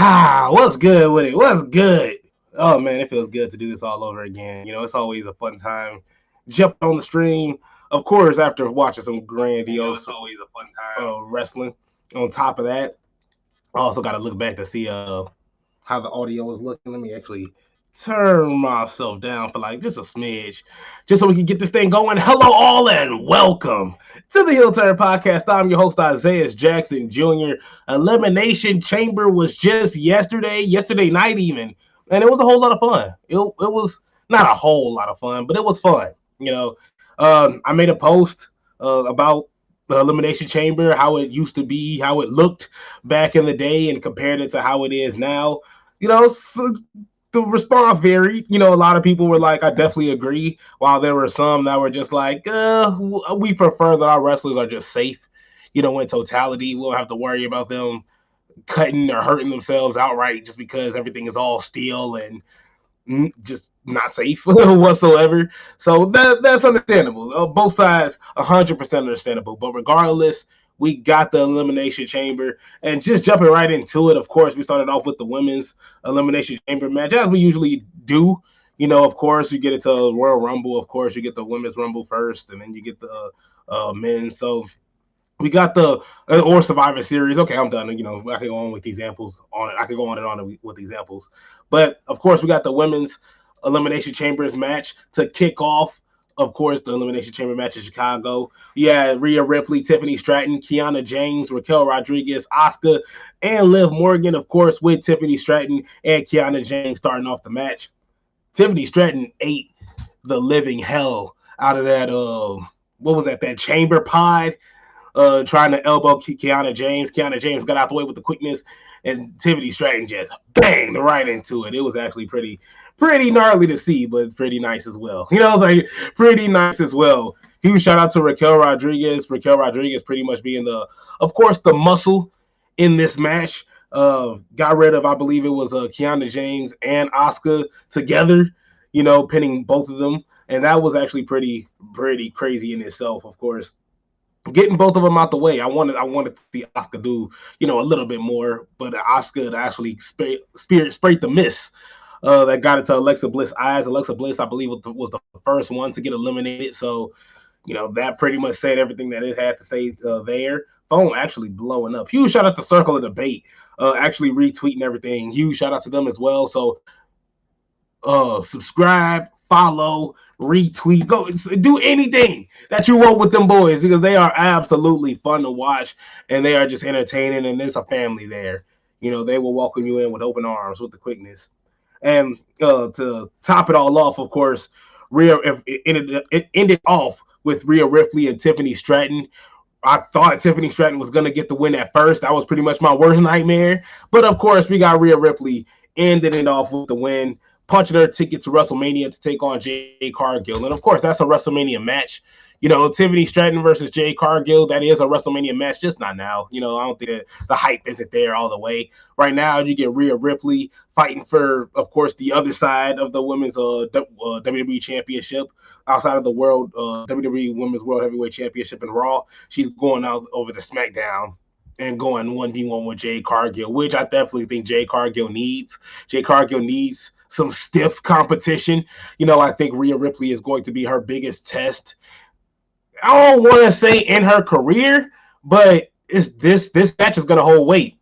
What's good with it? What's good? Oh man, it feels good to do this all over again. It's always a fun time jumping on the stream. Of course, after watching some grandiose wrestling. On top of that, I also got to look back to see how the audio is looking. Let me actually turn myself down for like just a smidge, just so we can get this thing going. Hello, all, and welcome to the Heel Turn Podcast. I'm your host, Isaiah Jackson Jr. Elimination Chamber was just yesterday night even, and it was a whole lot of fun. It was not a whole lot of fun, but it was fun. I made a post about the Elimination Chamber, how it used to be, how it looked back in the day, and compared it to how it is now. So the response varied. A lot of people were like, I definitely agree, while there were some that were just like, we prefer that our wrestlers are just safe. In totality, we don't have to worry about them cutting or hurting themselves outright just because everything is all steel and just not safe whatsoever. So that's understandable. Both sides, 100% understandable. But regardless, we got the Elimination Chamber. And just jumping right into it, of course, we started off with the women's Elimination Chamber match, as we usually do. Of course, you get into Royal Rumble. Of course, you get the Women's Rumble first, and then you get the men's. So we got the or Survivor Series. Okay, I'm done. I can go on with examples on it. I could go on and on with examples. But of course, we got the women's Elimination Chambers match to kick off. Of course, the Elimination Chamber match in Chicago. Yeah, Rhea Ripley, Tiffany Stratton, Kiana James, Raquel Rodriguez, Asuka, and Liv Morgan. Of course, with Tiffany Stratton and Kiana James starting off the match. Tiffany Stratton ate the living hell out of that. What was that? That chamber pod. Trying to elbow Kiana James. Kiana James got out the way with the quickness, and Tiffany Stratton just banged right into it. It was actually pretty gnarly to see, but pretty nice as well. Pretty nice as well. Huge shout out to Raquel Rodriguez. Raquel Rodriguez pretty much being of course, the muscle in this match. Got rid of, I believe it was Kiana James and Asuka together, pinning both of them. And that was actually pretty crazy in itself, of course. Getting both of them out the way. I wanted to see Asuka do, a little bit more, but Asuka actually sprayed the mist that got into Alexa Bliss' eyes. Alexa Bliss, I believe, was the first one to get eliminated. So, that pretty much said everything that it had to say there. Phone actually blowing up. Huge shout out to Circle of Debate, actually retweeting everything. Huge shout out to them as well. So, subscribe, follow, retweet, go do anything that you want with them boys, because they are absolutely fun to watch and they are just entertaining, and there's a family there. They will welcome you in with open arms with the quickness. And to top it all off, of course, it ended off with Rhea Ripley and Tiffany Stratton. I thought Tiffany Stratton was going to get the win at first. That was pretty much my worst nightmare. But of course, we got Rhea Ripley ending it off with the win, punching her ticket to WrestleMania to take on Jade Cargill. And of course, that's a WrestleMania match. Tiffany Stratton versus Jade Cargill, that is a WrestleMania match, just not now. I don't think that the hype isn't there all the way. Right now, you get Rhea Ripley fighting for, of course, the other side of the women's WWE Championship, outside of the world WWE Women's World Heavyweight Championship in Raw. She's going out over to SmackDown and going 1v1 with Jade Cargill, which I definitely think Jade Cargill needs. Jade Cargill needs some stiff competition. I think Rhea Ripley is going to be her biggest test. I don't want to say in her career, but this match is going to hold weight.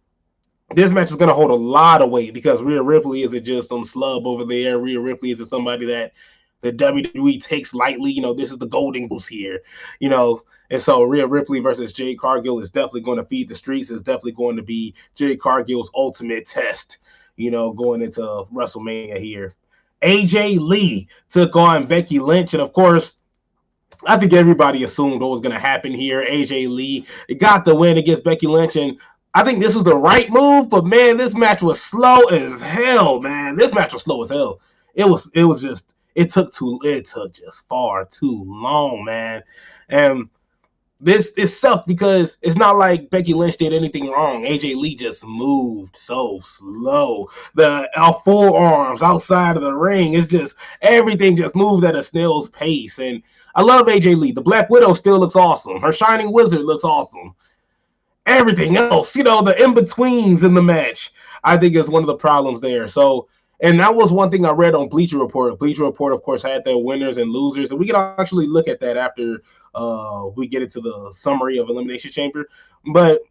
This match is going to hold a lot of weight, because Rhea Ripley isn't just some slub over there. Rhea Ripley isn't somebody that the WWE takes lightly. This is the Golden Goose here, And so Rhea Ripley versus Jade Cargill is definitely going to feed the streets. It's definitely going to be Jade Cargill's ultimate test, going into WrestleMania here. AJ Lee took on Becky Lynch. And of course, I think everybody assumed what was going to happen here. AJ Lee got the win against Becky Lynch. And I think this was the right move. But, man, this match was slow as hell, man. This match was slow as hell. It took just far too long, man. And this sucked, because it's not like Becky Lynch did anything wrong. AJ Lee just moved so slow. The forearms outside of the ring, it's just everything just moved at a snail's pace. And I love AJ Lee. The Black Widow still looks awesome. Her Shining Wizard looks awesome. Everything else, the in-betweens in the match, I think is one of the problems there. So, and that was one thing I read on Bleacher Report. Bleacher Report, of course, had their winners and losers, and we can actually look at that after we get into the summary of Elimination Chamber. But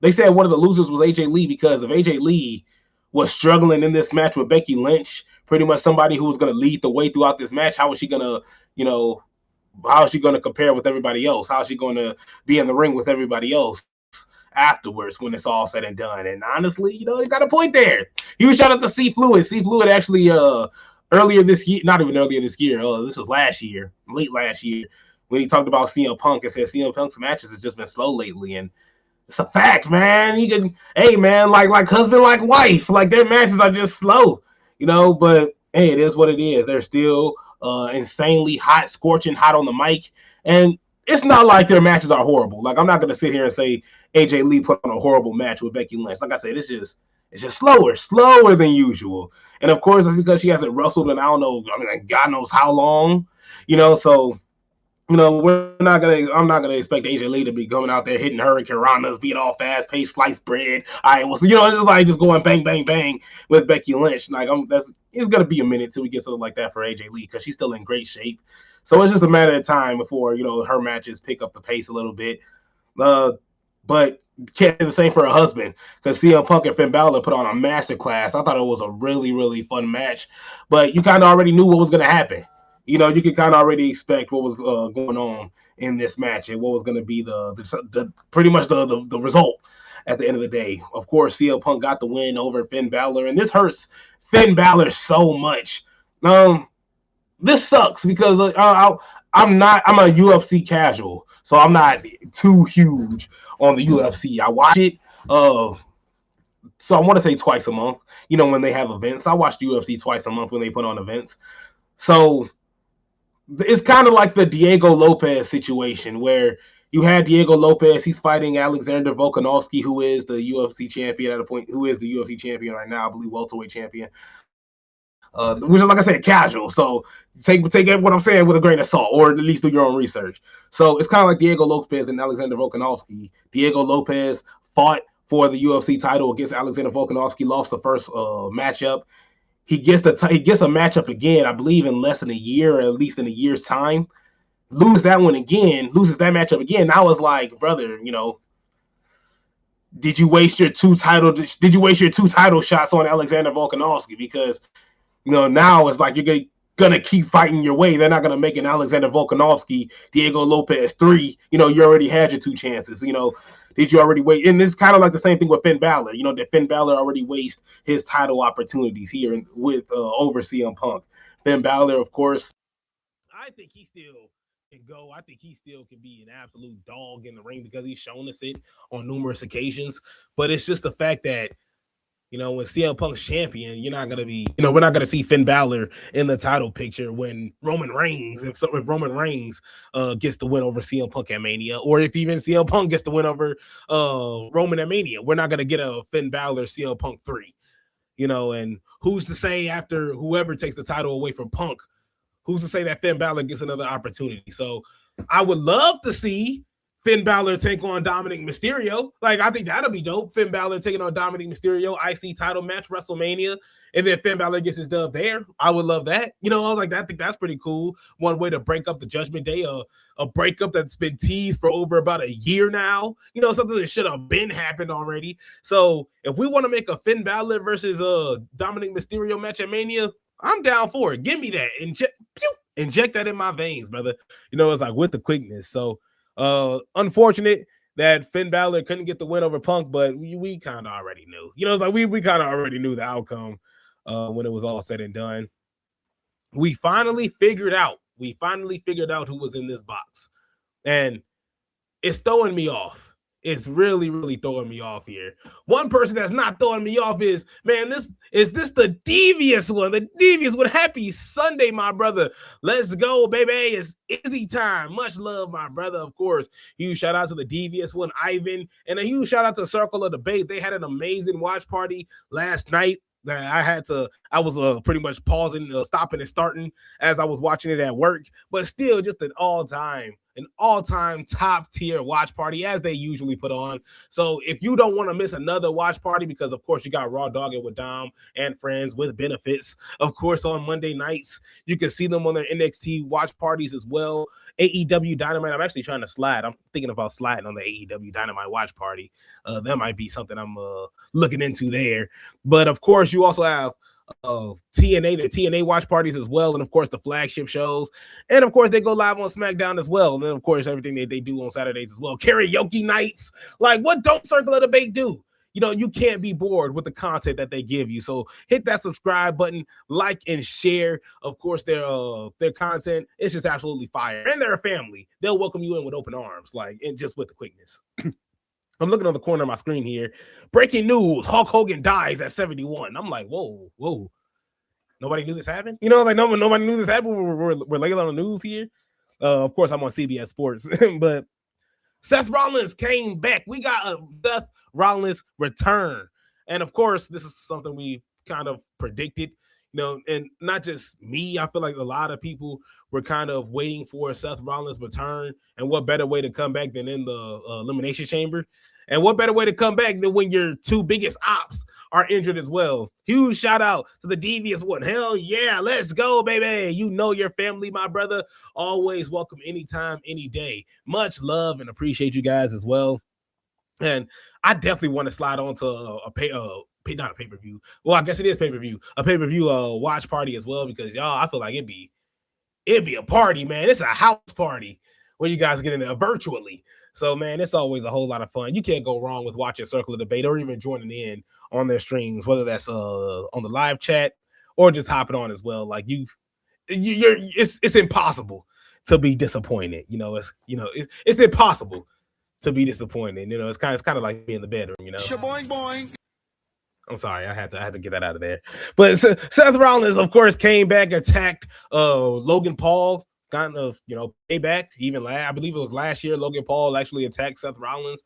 they said one of the losers was AJ Lee, because if AJ Lee was struggling in this match with Becky Lynch, pretty much somebody who was going to lead the way throughout this match, how was she going to, how is she going to compare with everybody else? How is she going to be in the ring with everybody else afterwards when it's all said and done? And honestly, you got a point there. Huge shout out to C Fluid. C Fluid actually earlier this year, not even earlier this year, this was last year, late last year, when he talked about CM Punk and said CM Punk's matches has just been slow lately. And it's a fact, man. You can, hey, man, like husband, like wife, like their matches are just slow, But hey, it is what it is. They're still insanely hot, scorching hot on the mic, and it's not like their matches are horrible. Like, I'm not gonna sit here and say AJ Lee put on a horrible match with Becky Lynch. Like I said, it's just slower than usual. And of course, it's because she hasn't wrestled in, I don't know, I mean, God knows how long, So I'm not gonna expect AJ Lee to be going out there hitting hurricane ranas, being all fast paced, sliced bread. It's just like just going bang, bang, bang with Becky Lynch. Like, it's gonna be a minute till we get something like that for AJ Lee, because she's still in great shape. So it's just a matter of time before her matches pick up the pace a little bit. But can't do the same for her husband, because CM Punk and Finn Balor put on a masterclass. I thought it was a really, really fun match, but you kind of already knew what was gonna happen. You could kind of already expect what was going on in this match and what was going to be the pretty much the result at the end of the day. Of course, CM Punk got the win over Finn Balor, and this hurts Finn Balor so much. This sucks because I'm a UFC casual, so I'm not too huge on the UFC. I watch it, so I want to say twice a month. When they have events, I watch the UFC twice a month when they put on events. So it's kind of like the Diego Lopez situation, where you had Diego Lopez. He's fighting Alexander Volkanovski, who is the UFC champion at a point, who is the UFC champion right now, I believe, welterweight champion. Which is, like I said, casual. So take what I'm saying with a grain of salt, or at least do your own research. So it's kind of like Diego Lopez and Alexander Volkanovski. Diego Lopez fought for the UFC title against Alexander Volkanovski, lost the first matchup. He gets a matchup again, I believe, in less than a year, or at least in a year's time. Loses that matchup again. Now it's like, brother, did you waste your two title shots on Alexander Volkanovski? Because now it's like you're gonna keep fighting your way. They're not gonna make an Alexander Volkanovski, Diego Lopez 3. You already had your two chances. Did you already wait? And it's kind of like the same thing with Finn Balor. Did Finn Balor already waste his title opportunities here with over CM Punk? Finn Balor, of course, I think he still can go. I think he still can be an absolute dog in the ring, because he's shown us it on numerous occasions. But it's just the fact that, when CM Punk's champion, you're not gonna be, we're not gonna see Finn Balor in the title picture when Roman Reigns, if Roman Reigns gets the win over CM Punk at Mania, or if even CM Punk gets the win over Roman at Mania, we're not gonna get a Finn Balor CM Punk 3. And who's to say after whoever takes the title away from Punk, who's to say that Finn Balor gets another opportunity? So I would love to see Finn Balor take on Dominic Mysterio. Like, I think that'll be dope. Finn Balor taking on Dominic Mysterio, IC title match, WrestleMania, and then Finn Balor gets his dub there. I would love that. I was like, I think that's pretty cool. One way to break up the Judgment Day, a breakup that's been teased for over about a year now. Something that should have been happened already. So if we want to make a Finn Balor versus Dominic Mysterio match at Mania, I'm down for it. Give me that. Inject that in my veins, brother. It's like with the quickness. So unfortunate that Finn Balor couldn't get the win over Punk, but we kind of already knew. It's like we kind of already knew the outcome when it was all said and done. We finally figured out who was in this box, and it's throwing me off. It's really, really throwing me off here. One person that's not throwing me off is, man, this the devious one. The devious one. Happy Sunday, my brother. Let's go, baby. It's Izzy time. Much love, my brother, of course. Huge shout out to the devious one, Ivan, and a huge shout out to Circle of Debate. They had an amazing watch party last night. that I was pretty much pausing, stopping and starting as I was watching it at work, but still just an all-time top tier watch party as they usually put on. So if you don't want to miss another watch party, because of course you got Raw Dogging with Dom and friends with benefits, of course on Monday nights you can see them on their NXT watch parties as well. AEW Dynamite, I'm actually trying to slide. I'm thinking about sliding on the AEW Dynamite watch party. That might be something I'm looking into there. But of course, you also have the TNA watch parties as well, and of course the flagship shows, and of course they go live on SmackDown as well, and then of course everything that they do on Saturdays as well. Karaoke nights, like what don't Circle of Debate do? You know, you can't be bored with the content that they give you. So hit that subscribe button, like and share. Of course, their content is just absolutely fire, and they're a family. They'll welcome you in with open arms, like, and just with the quickness. I'm looking on the corner of my screen here. Breaking news: Hulk Hogan dies at 71. I'm like, whoa. Nobody knew this happened. You know, like nobody knew this happened. We're laying on the news here. Of course, I'm on CBS Sports, but Seth Rollins came back. We got a Seth Rollins return, and of course, this is something we kind of predicted. You know, and not just me. I feel like a lot of people were kind of waiting for Seth Rollins' return, and what better way to come back than in the Elimination Chamber? And what better way to come back than when your two biggest ops are injured as well? Huge shout out to the Devious One. Hell yeah, let's go, baby. You know your family, my brother. Always welcome anytime, any day. Much love and appreciate you guys as well. And I definitely want to slide on to not a pay-per-view. Well, I guess it is pay-per-view. A pay-per-view watch party as well, because y'all, I feel like it'd be a party, man. It's a house party when you guys get in there virtually. So, man, it's always a whole lot of fun. You can't go wrong with watching Circle of Debate or even joining in on their streams, whether that's on the live chat or just hopping on as well. Like it's impossible to be disappointed. It's impossible to be disappointed. You know, it's kind of like being in the bedroom. You know, Boing, boing. I'm sorry, I had to get that out of there. But Seth Rollins, of course, came back, attacked Logan Paul. Kind of, payback. Even I believe it was last year, Logan Paul actually attacked Seth Rollins.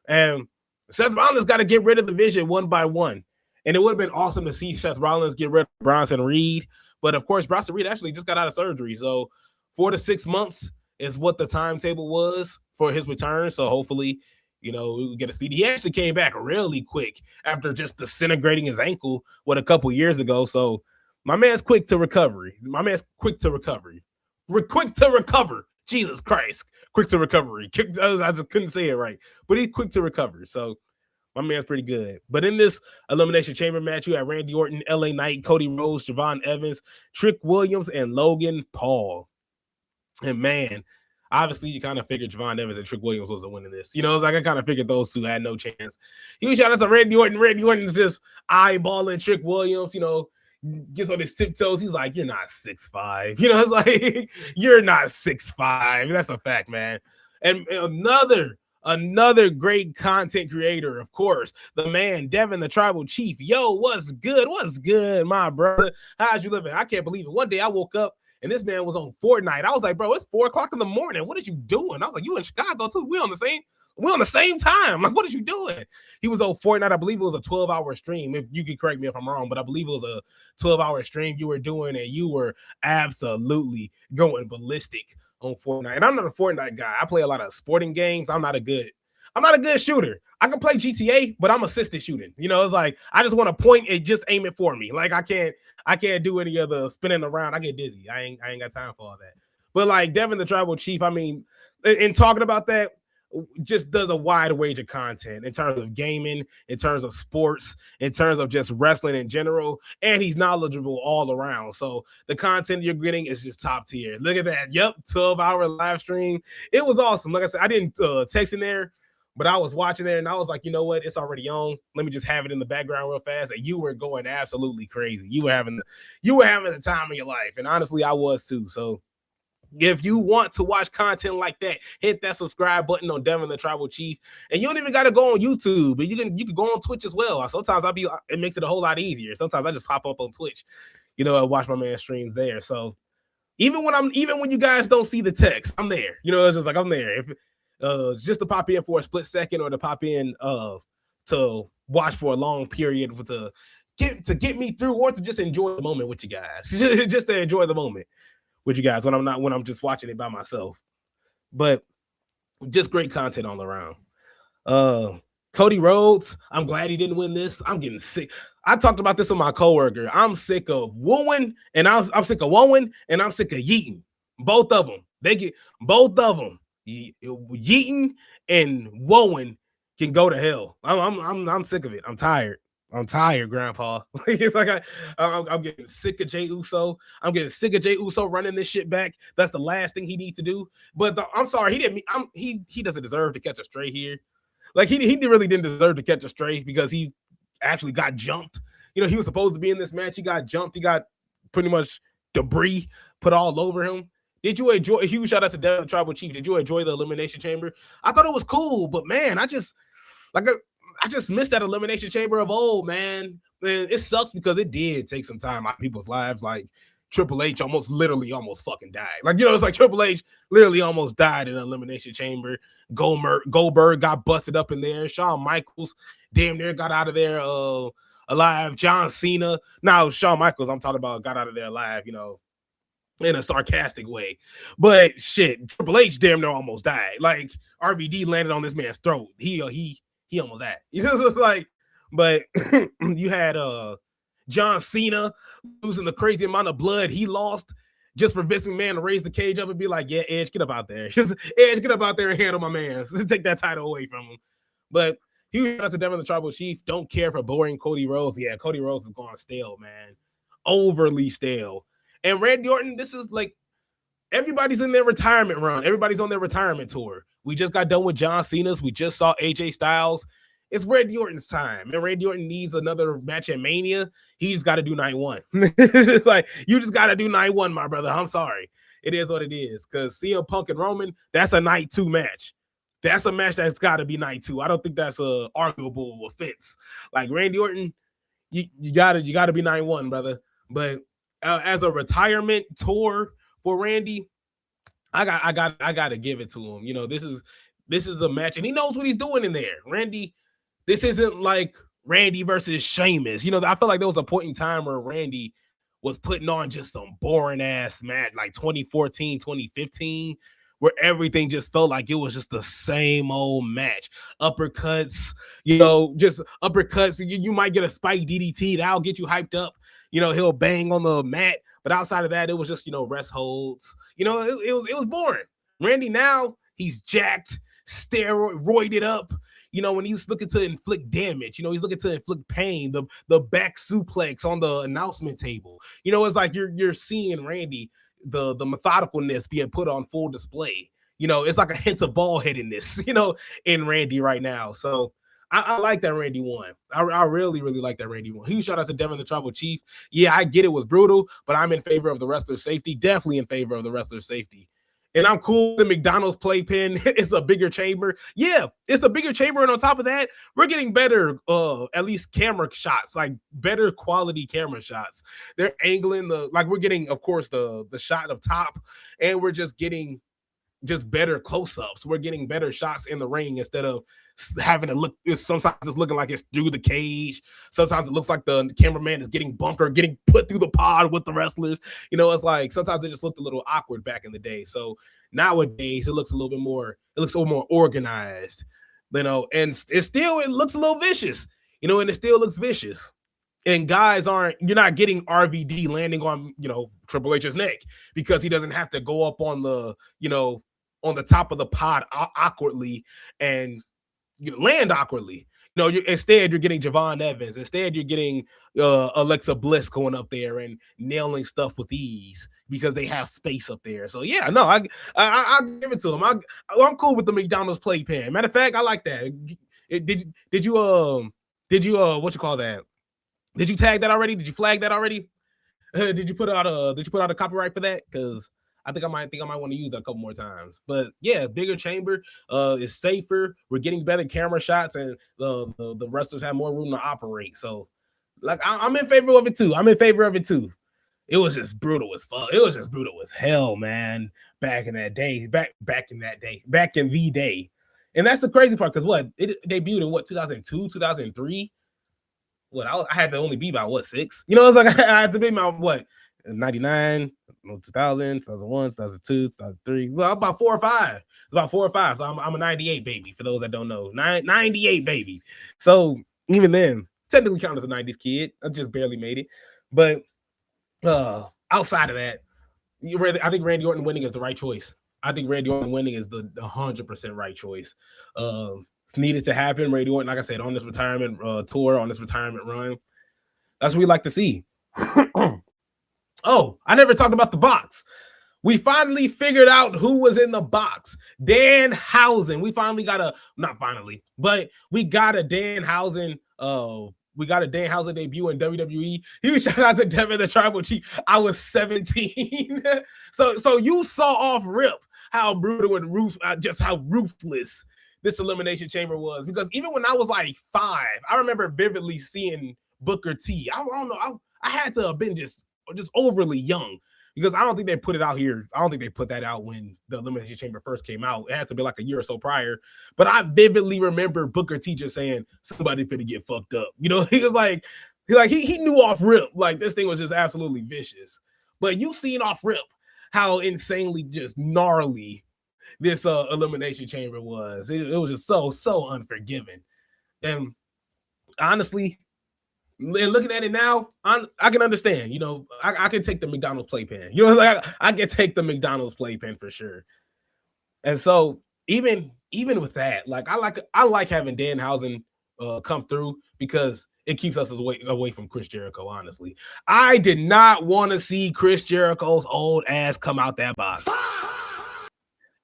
And Seth Rollins got to get rid of the Vision one by one. And it would have been awesome to see Seth Rollins get rid of Bronson Reed. But of course, Bronson Reed actually just got out of surgery. So 4 to 6 months is what the timetable was for his return. So hopefully, we get a speed. He actually came back really quick after just disintegrating his ankle a couple years ago. So my man's quick to recovery. We're quick to recover. Jesus Christ. Quick to recovery. I just couldn't say it right. But he's quick to recover. So my man's pretty good. But in this Elimination Chamber match, you have Randy Orton, LA Knight, Cody Rhodes, Javon Evans, Trick Williams, and Logan Paul. And man, obviously you kind of figured Javon Evans and Trick Williams was the winner of this. It's like I kind of figured those two had no chance. Huge shout out to Randy Orton. Randy Orton's just eyeballing Trick Williams, gets on his tiptoes. He's like, you're not 6'5". It's like, you're not 6'5". That's a fact, man. And another great content creator, of course, the man, Devin, the Tribal Chief. Yo, what's good? What's good, my brother? How's you living? I can't believe it. One day I woke up and this man was on Fortnite. I was like, bro, it's 4:00 in the morning. What are you doing? I was like, you in Chicago too? We're on the same time. Like, what are you doing? He was on Fortnite. I believe it was a 12-hour stream. If you could correct me if I'm wrong, but I believe it was a 12-hour stream you were doing, and you were absolutely going ballistic on Fortnite. And I'm not a Fortnite guy. I play a lot of sporting games. I'm not a good shooter. I can play GTA, but I'm assisted shooting. It's like I just want to point and just aim it for me. Like I can't do any of the spinning around. I get dizzy. I ain't got time for all that. But like Devin, the Tribal Chief, I mean, in talking about that, just does a wide range of content in terms of gaming, in terms of sports, in terms of just wrestling in general, and he's knowledgeable all around. So the content you're getting is just top tier. Look at that. Yep, 12-hour live stream. It was awesome. Like I said, I didn't text in there, but I was watching there and I was like, you know what? It's already on. Let me just have it in the background real fast. And you were going absolutely crazy. You were having the time of your life. And honestly, I was too. So if you want to watch content like that, hit that subscribe button on Devin the Tribal Chief. And you don't even got to go on YouTube, but you can go on Twitch as well. Sometimes it makes it a whole lot easier. Sometimes I just pop up on Twitch, and watch my man streams there. So even when you guys don't see the text, I'm there. It's just like I'm there. If just to pop in for a split second or to pop in to watch for a long period to get me through, or to just enjoy the moment with you guys. Just to enjoy the moment with you guys when I'm just watching it by myself. But just great content all around. Cody Rhodes, I'm glad he didn't win this. I'm getting sick. I talked about this with my coworker. I'm sick of wooing, and I'm sick of wooing, and I'm sick of yeeting. Both of them. They get both of them. Yeeting and wooing can go to hell. I'm sick of it. I'm tired. I'm tired, Grandpa. It's like I'm getting sick of Jey Uso. I'm getting sick of Jey Uso running this shit back. That's the last thing he needs to do. But I'm sorry, he doesn't deserve to catch a stray here. Like he really didn't deserve to catch a stray because he actually got jumped. You know, he was supposed to be in this match. He got jumped. He got pretty much debris put all over him. Did you enjoy? A huge shout out to Devin the Tribal Chief. Did you enjoy the Elimination Chamber? I thought it was cool, but man, I just missed that Elimination Chamber of old, man. Man, it sucks because it did take some time out of people's lives. Like Triple H literally almost fucking died. Like, you know, it's like Triple H literally almost died in an Elimination Chamber. Goldberg got busted up in there. Shawn Michaels damn near got out of there alive. John Cena. Now, Shawn Michaels, I'm talking about, got out of there alive, you know, in a sarcastic way. But shit, Triple H damn near almost died. Like RVD landed on this man's throat. He almost died. You know, it's like, but you had John Cena losing the crazy amount of blood he lost just for Vince McMahon to raise the cage up and be like, yeah, Edge, get up out there. Just Edge, get up out there and handle my man. Take that title away from him. But huge shout out to Devin the Tribal Chief. Don't care for boring Cody Rhodes. Yeah, Cody Rhodes is going stale, man. Overly stale. And Randy Orton, this is like, everybody's in their retirement run. Everybody's on their retirement tour. We just got done with John Cena's. We just saw AJ Styles. It's Randy Orton's time. And Randy Orton needs another match at Mania. He just got to do night one. It's like, you just got to do night one, my brother. I'm sorry. It is what it is. Because CM Punk and Roman, that's a night two match. That's a match that's got to be night two. I don't think that's a arguable offense. Like Randy Orton, you gotta be night one, brother. But as a retirement tour for Randy, I got to give it to him. You know, this is a match, and he knows what he's doing in there. Randy, this isn't like Randy versus Sheamus. You know, I feel like there was a point in time where Randy was putting on just some boring ass match, like 2014, 2015, where everything just felt like it was just the same old match. Uppercuts, you know, just uppercuts. You might get a spike DDT that'll get you hyped up. You know, he'll bang on the mat, but outside of that, it was just, you know, rest holds. You know, it was boring. Randy now, he's jacked, steroided up. You know, when he's looking to inflict damage, you know, he's looking to inflict pain, the back suplex on the announcement table. You know, it's like you're seeing Randy, the methodicalness being put on full display. You know, it's like a hint of ball headedness, you know, in Randy right now. So I like that Randy won. I really, really like that Randy won. Huge shout out to Devin the Tribal Chief. Yeah, I get it was brutal, but I'm in favor of the wrestler's safety. Definitely in favor of the wrestler's safety. And I'm cool with the McDonald's playpen. It's a bigger chamber. Yeah, it's a bigger chamber. And on top of that, we're getting better, at least camera shots, like better quality camera shots. They're angling we're getting, of course, the shot of top, and we're just getting just better close-ups. We're getting better shots in the ring instead of having to look. Sometimes it's looking like it's through the cage. Sometimes it looks like the cameraman is getting bumped or getting put through the pod with the wrestlers. You know, it's like sometimes it just looked a little awkward back in the day. So nowadays it looks a little more organized. You know, and it looks a little vicious. You know, and it still looks vicious. And you're not getting RVD landing on, you know, Triple H's neck because he doesn't have to go up on the, you know, on the top of the pod awkwardly and, you know, land awkwardly. You know, instead you're getting Javon Evans. Instead you're getting Alexa Bliss going up there and nailing stuff with ease because they have space up there. So yeah, no, I give it to them. I'm cool with the McDonald's playpen. Matter of fact, I like that. Did you what you call that? Did you tag that already? Did you flag that already? Did you put out a copyright for that? Because I think I might want to use that a couple more times. But yeah, bigger chamber is safer. We're getting better camera shots, and the wrestlers have more room to operate. So, like, I'm in favor of it too. It was just brutal as fuck. It was just brutal as hell, man. Back in the day. And that's the crazy part, because they debuted in 2002, 2003. I had to only be about what 6? You know, it's like I had to be about what 99, 2000, 2001, 2002, 2003. Well, about 4 or 5. It's about 4 or 5. So I'm a 98 baby. For those that don't know, 98 baby. So even then, technically count as a 90s kid. I just barely made it. But outside of that, I think Randy Orton winning is the right choice. I think Randy Orton winning is the 100% right choice. It's needed to happen. Randy Orton, like I said, on this retirement tour, on this retirement run. That's what we like to see. Oh, I never talked about the box. We finally figured out who was in the box. Danhausen. We finally got a, not finally, but we got a Danhausen. We got a Danhausen debut in WWE. Huge shout out to Devin the Tribal Chief. I was 17. so you saw off rip how brutal and just how ruthless this Elimination Chamber was. Because even when I was like 5, I remember vividly seeing Booker T. I don't know. I had to have been just overly young. Because I don't think they put it out here. I don't think they put that out when the Elimination Chamber first came out. It had to be like a year or so prior. But I vividly remember Booker T just saying, somebody finna get fucked up. You know, he was like, he knew off rip. Like, this thing was just absolutely vicious. But you seen off rip how insanely just gnarly this Elimination Chamber was. It was just so unforgiving. And honestly, and looking at it now, I can understand. You know, I can take the McDonald's playpen. You know, like I can take the McDonald's playpen for sure. And so even with that, like I like having Danhausen come through because it keeps us away from Chris Jericho. Honestly, I did not want to see Chris Jericho's old ass come out that box.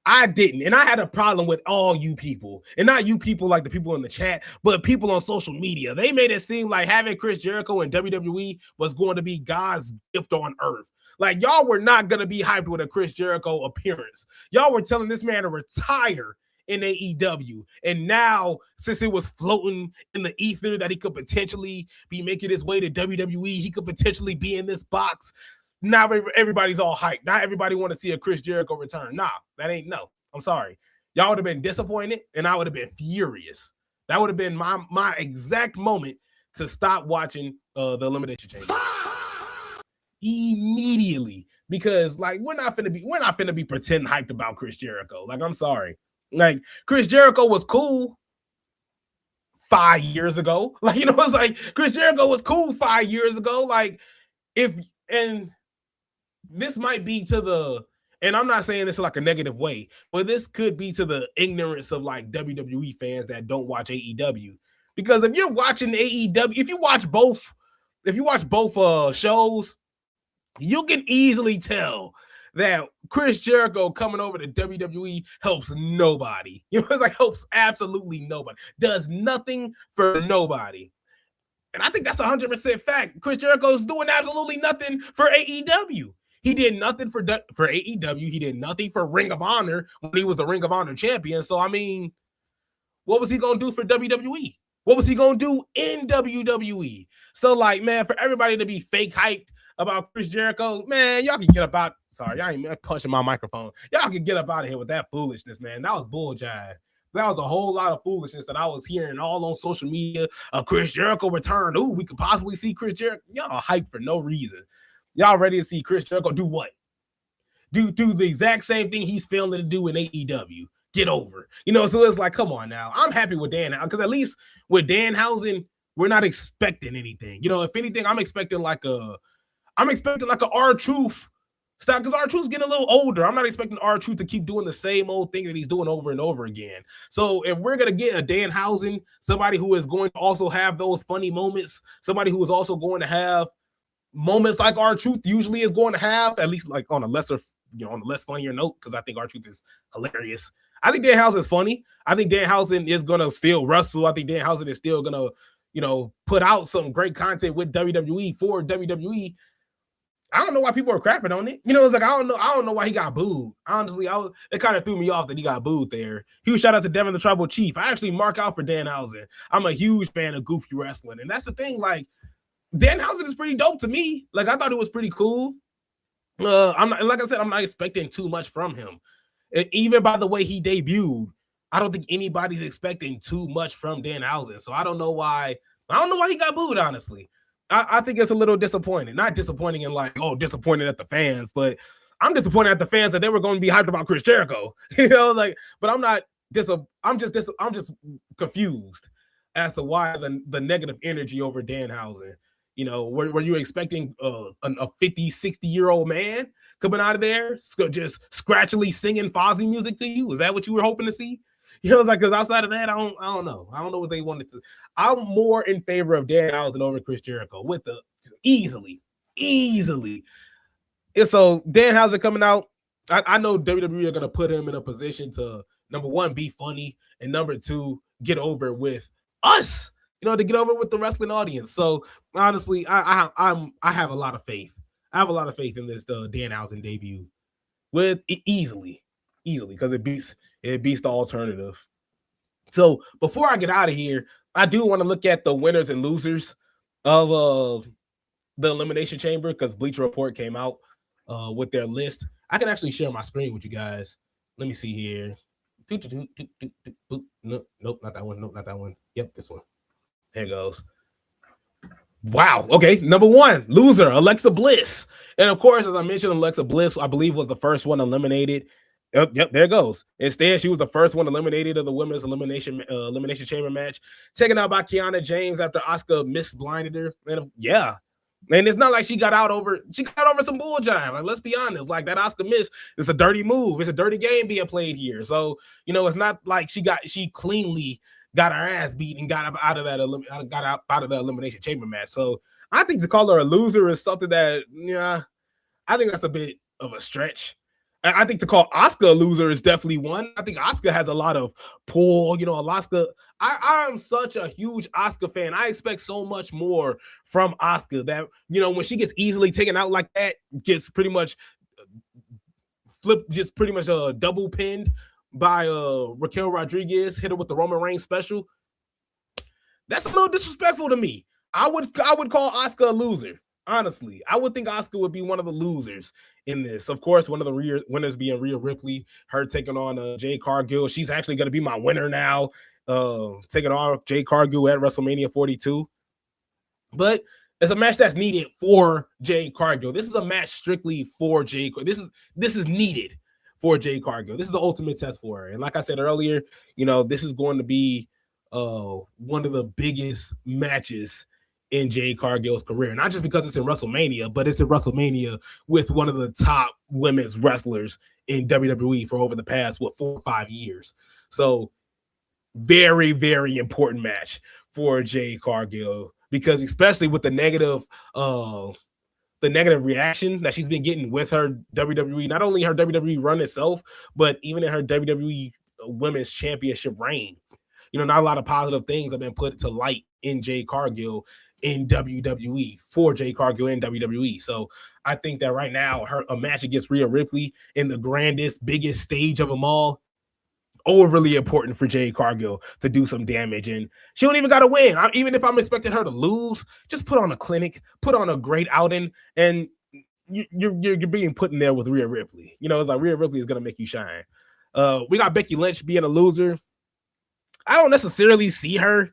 I didn't. And I had a problem with all you people. And not you people like the people in the chat, but people on social media. They made it seem like having Chris Jericho in WWE was going to be God's gift on earth. Like, y'all were not going to be hyped with a Chris Jericho appearance. Y'all were telling this man to retire in AEW. And now, since it was floating in the ether that he could potentially be making his way to WWE, he could potentially be in this box. Now everybody's all hyped. Not everybody want to see a Chris Jericho return. Nah, that ain't no. I'm sorry. Y'all would have been disappointed, and I would have been furious. That would have been my exact moment to stop watching the Elimination Chamber immediately, because like we're not finna be pretend hyped about Chris Jericho. Like, I'm sorry. Like, Chris Jericho was cool 5 years ago. Like, you know, it's like Chris Jericho was cool 5 years ago. Like, this might be to the, and I'm not saying this in like a negative way, but this could be to the ignorance of like WWE fans that don't watch AEW. Because if you're watching AEW, if you watch both shows, you can easily tell that Chris Jericho coming over to WWE helps nobody. You know, it's like helps absolutely nobody. Does nothing for nobody. And I think that's 100% fact. Chris Jericho's doing absolutely nothing for AEW. He did nothing for AEW. He did nothing for Ring of Honor when he was the Ring of Honor champion. So, I mean, what was he going to do for WWE? What was he going to do in WWE? So, like, man, for everybody to be fake hyped about Chris Jericho, man, y'all can get up out. Sorry, I ain't punching my microphone. Y'all can get up out of here with that foolishness, man. That was bull jive. That was a whole lot of foolishness that I was hearing all on social media. Chris Jericho return. Ooh, we could possibly see Chris Jericho. Y'all hyped for no reason. Y'all ready to see Chris Jericho do what? Do the exact same thing he's failing to do in AEW. Get over. You know, so it's like, come on now. I'm happy with Dan, because at least with Danhausen, we're not expecting anything. You know, if anything, I'm expecting like a R-Truth stop, because R-Truth's getting a little older. I'm not expecting R-Truth to keep doing the same old thing that he's doing over and over again. So if we're going to get a Danhausen, somebody who is going to also have those funny moments, somebody who is also going to have moments like R-Truth usually is going to have, at least like on a lesser, you know, on a less funnier note, because I think R-Truth is hilarious. I think Danhausen is funny. I think Danhausen is going to still wrestle. I think Danhausen is still going to, you know, put out some great content with WWE for WWE. I don't know why people are crapping on it. You know, it's like, I don't know why he got booed. Honestly, it kind of threw me off that he got booed there. Huge shout out to Devin the Tribal Chief. I actually mark out for Danhausen. I'm a huge fan of goofy wrestling. And that's the thing, like, Danhausen is pretty dope to me. Like, I thought it was pretty cool. I'm not expecting too much from him. Even by the way he debuted, I don't think anybody's expecting too much from Danhausen. So I don't know why I don't know why he got booed, honestly. I think it's a little disappointing. Not disappointing in like, oh, disappointed at the fans, but I'm disappointed at the fans that they were going to be hyped about Chris Jericho. Like, but I'm not I'm just confused as to why the negative energy over Danhausen. Were you expecting a 50, 60-year-old man coming out of there just scratchily singing Fozzy music to you? Is that what you were hoping to see? It's like, because outside of that, I don't know. I don't know what they wanted to. I'm more in favor of Danhausen over Chris Jericho with the easily. And so Danhausen coming out, I know WWE are going to put him in a position to, number one, be funny, and number two, get over with us. To get over with the wrestling audience. So honestly, I have a lot of faith. I have a lot of faith in this Danhausen debut with easily because it beats the alternative. So before I get out of here, I do want to look at the winners and losers of the Elimination Chamber, because Bleacher Report came out with their list. I can actually share my screen with you guys. Let me see here. Nope, not that one. Nope, not that one. Yep, this one. There it goes. Wow. Okay. Number one, loser, Alexa Bliss. And of course, as I mentioned, Alexa Bliss, I believe, was the first one eliminated. Yep, there it goes. Instead, she was the first one eliminated of the women's elimination chamber match, taken out by Kiana James after Asuka misblinded her. And yeah. And it's not like she got over some bull jive. Like, let's be honest. Like, that Asuka miss is a dirty move. It's a dirty game being played here. So, it's not like she cleanly got her ass beat and got out of the elimination chamber match. So I think to call her a loser is something that, I think that's a bit of a stretch. I think to call Asuka a loser is definitely one. I think Asuka has a lot of pull. Asuka. I'm such a huge Asuka fan. I expect so much more from Asuka that, when she gets easily taken out like that, gets pretty much double pinned by Raquel Rodriguez, hit her with the Roman Reigns special. That's a little disrespectful to me. I would call Asuka a loser. Honestly, I would think Asuka would be one of the losers in this. Of course, one of the winners being Rhea Ripley, her taking on Jade Cargill. She's actually going to be my winner now, taking on Jade Cargill at WrestleMania 42. But it's a match that's needed for Jade Cargill. This is a match strictly for Jade. This is needed for Jade Cargill. This is the ultimate test for her. And like I said earlier, this is going to be one of the biggest matches in Jade Cargill's career. Not just because it's in WrestleMania, but it's in WrestleMania with one of the top women's wrestlers in WWE for over the past, 4 or 5 years. So very, very important match for Jade Cargill, because especially with the negative reaction that she's been getting with her WWE, not only her WWE run itself, but even in her WWE Women's Championship reign. Not a lot of positive things have been put to light in Jade Cargill in WWE for Jade Cargill in WWE. So I think that right now, a match against Rhea Ripley in the grandest, biggest stage of them all, overly important for Jade Cargill to do some damage. And she don't even got to win. Even if I'm expecting her to lose, just put on a clinic, put on a great outing, and you're being put in there with Rhea Ripley. It's like Rhea Ripley is going to make you shine. We got Becky Lynch being a loser. I don't necessarily see her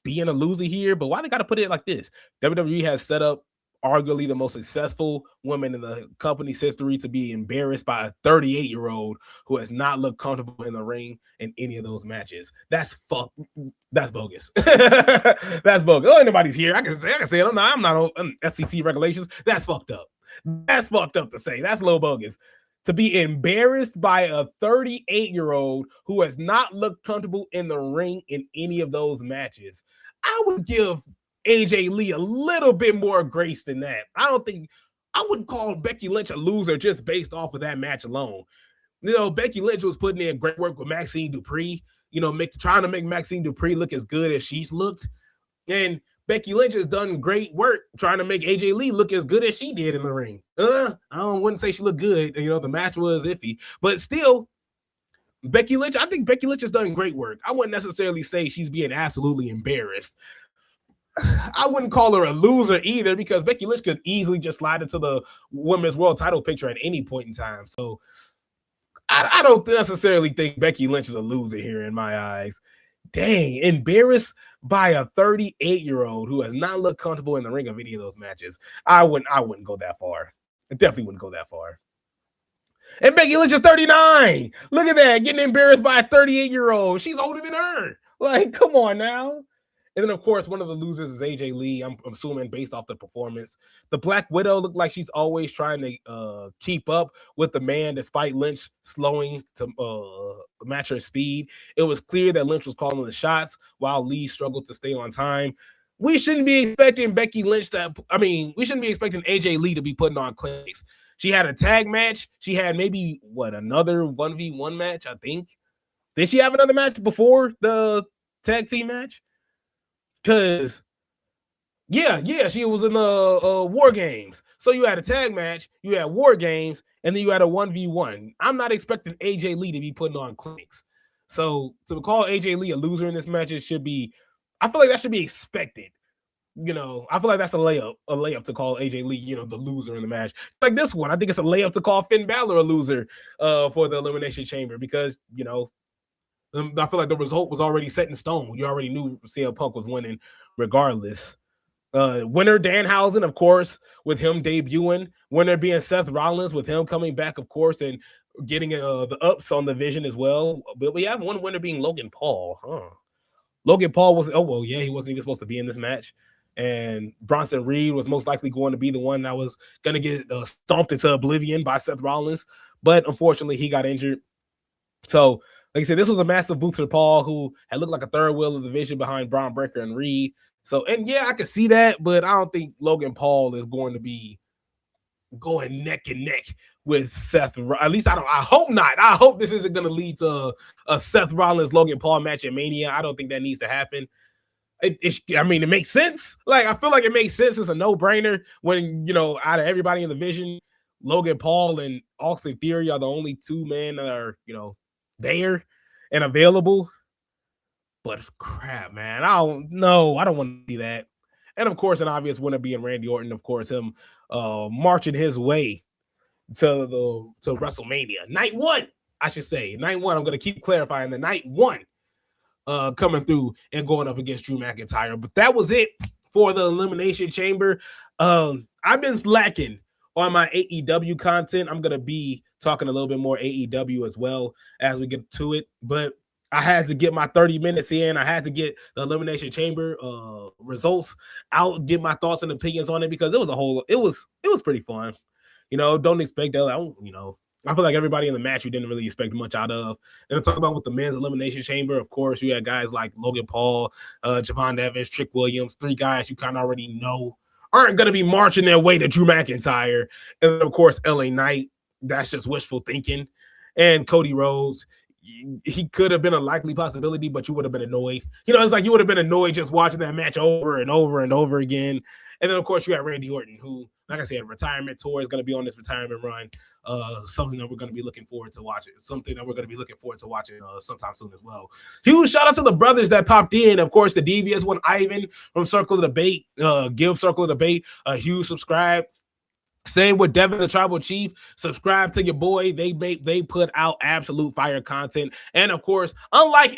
being a loser here, but why they got to put it like this? WWE has set up arguably the most successful woman in the company's history to be embarrassed by a 38-year-old who has not looked comfortable in the ring in any of those matches. That's bogus. That's bogus. Oh, anybody's here. I can say it. I'm not on FCC regulations. That's fucked up. That's fucked up to say. That's a little bogus. To be embarrassed by a 38-year-old who has not looked comfortable in the ring in any of those matches, I would give AJ Lee a little bit more grace than that. I wouldn't call Becky Lynch a loser just based off of that match alone. Becky Lynch was putting in great work with Maxine Dupree, trying to make Maxine Dupree look as good as she's looked. And Becky Lynch has done great work trying to make AJ Lee look as good as she did in the ring. I wouldn't say she looked good. The match was iffy, but still, I think Becky Lynch has done great work. I wouldn't necessarily say she's being absolutely embarrassed. I wouldn't call her a loser either, because Becky Lynch could easily just slide into the women's world title picture at any point in time. So I don't necessarily think Becky Lynch is a loser here in my eyes. Dang, embarrassed by a 38-year-old who has not looked comfortable in the ring of any of those matches. I wouldn't go that far. I definitely wouldn't go that far. And Becky Lynch is 39. Look at that, getting embarrassed by a 38-year-old. She's older than her. Like, come on now. And then, of course, one of the losers is AJ Lee. I'm assuming based off the performance. The Black Widow looked like she's always trying to keep up with the man, despite Lynch slowing to match her speed. It was clear that Lynch was calling the shots while Lee struggled to stay on time. We shouldn't be expecting Becky Lynch to. I mean, we shouldn't be expecting AJ Lee to be putting on clinics. She had a tag match. She had maybe another 1v1 match, I think. Did she have another match before the tag team match? Because she was in the War Games. So you had a tag match, you had War Games, and then you had a 1v1. I'm not expecting AJ Lee to be putting on clinics. So to call AJ Lee a loser in this match, I feel like that should be expected. I feel like that's a layup to call AJ Lee, the loser in the match. Like this one, I think it's a layup to call Finn Balor a loser for the Elimination Chamber because, I feel like the result was already set in stone. You already knew CM Punk was winning regardless. Winner Danhausen, of course, with him debuting. Winner being Seth Rollins with him coming back, of course, and getting the ups on the vision as well. But we have one winner being Logan Paul. Logan Paul he wasn't even supposed to be in this match. And Bronson Reed was most likely going to be the one that was going to get stomped into oblivion by Seth Rollins. But unfortunately, he got injured. So, like I said, this was a massive boost for Paul, who had looked like a third wheel of the division behind Braun Breaker and Reed. So, and yeah, I can see that, but I don't think Logan Paul is going to be going neck and neck with Seth. At least I hope not. I hope this isn't going to lead to a Seth Rollins Logan Paul match at Mania. I don't think that needs to happen. It makes sense. Like, I feel like it makes sense. It's a no-brainer when, out of everybody in the division, Logan Paul and Austin Theory are the only two men that are, there and available. But crap, man, I don't know. I don't want to see that. And of course, an obvious winner being Randy Orton. Of course, him marching his way to WrestleMania night one. I should say night one. I'm going to keep clarifying the night one. Coming through and going up against Drew McIntyre. But that was it for the Elimination Chamber. I've been lacking on my AEW content. I'm going to be talking a little bit more AEW as well as we get to it. But I had to get my 30 minutes in. I had to get the Elimination Chamber results out, get my thoughts and opinions on it because it was pretty fun. Don't expect that. I feel like everybody in the match you didn't really expect much out of. And to talk about with the men's Elimination Chamber, of course, you had guys like Logan Paul, Javon Evans, Trick Williams, three guys you kind of already know aren't going to be marching their way to Drew McIntyre. And, of course, LA Knight, that's just wishful thinking. And Cody Rhodes, he could have been a likely possibility, but you would have been annoyed. It's like you would have been annoyed just watching that match over and over and over again. And then, of course, you got Randy Orton, who, like I said, retirement tour is going to be on this retirement run. Something that we're going to be looking forward to watching. Something that we're going to be looking forward to watching sometime soon as well. Huge shout out to the brothers that popped in. Of course, the devious one, Ivan from Circle of Debate. Give Circle of Debate a huge subscribe. Same with Devin, the Tribal Chief. Subscribe to your boy. They put out absolute fire content. And of course, unlike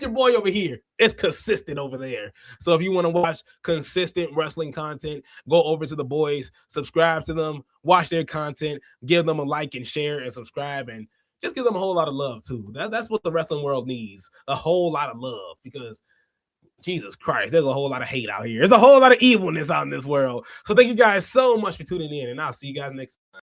your boy over here, it's consistent over there. So if you want to watch consistent wrestling content, go over to the boys, subscribe to them, watch their content, give them a like and share and subscribe, and just give them a whole lot of love too. That's what the wrestling world needs. A whole lot of love, because Jesus Christ, there's a whole lot of hate out here. There's a whole lot of evilness out in this world. So thank you guys so much for tuning in, and I'll see you guys next time.